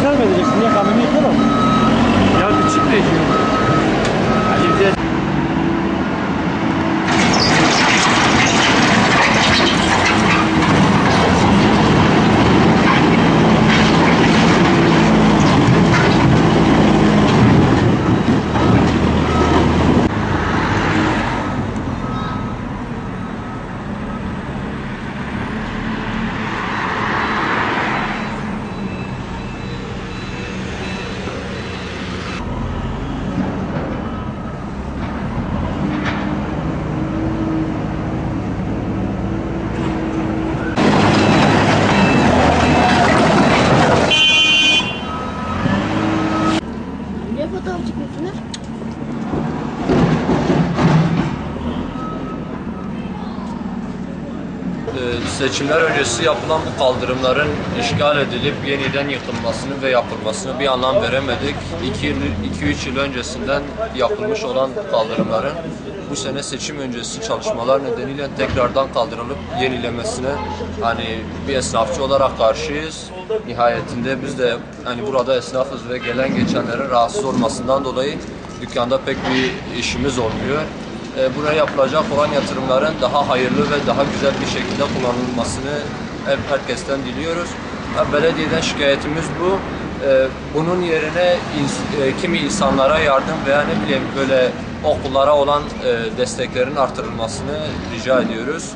sen mi edeceksin? Niye kamyonet var mı? Ya küçük de yok. Yani bir de Niye fotoğraf çekiyorsunuz? Seçimler öncesi yapılan bu kaldırımların işgal edilip yeniden yıkılmasını ve yapılmasını bir anlam veremedik. 2-3 yıl öncesinden yapılmış olan kaldırımların bu sene seçim öncesi çalışmalar nedeniyle tekrardan kaldırılıp yenilemesine hani bir esnafçı olarak karşıyız. Nihayetinde biz de hani burada esnafız ve gelen geçenlerin rahatsız olmasından dolayı dükkanda pek bir işimiz olmuyor. Buraya yapılacak olan yatırımların daha hayırlı ve daha güzel bir şekilde kullanılmasını herkesten diliyoruz. Belediyeden şikayetimiz bu. Bunun yerine kimi insanlara yardım veya ne bileyim böyle okullara olan desteklerin artırılmasını rica ediyoruz.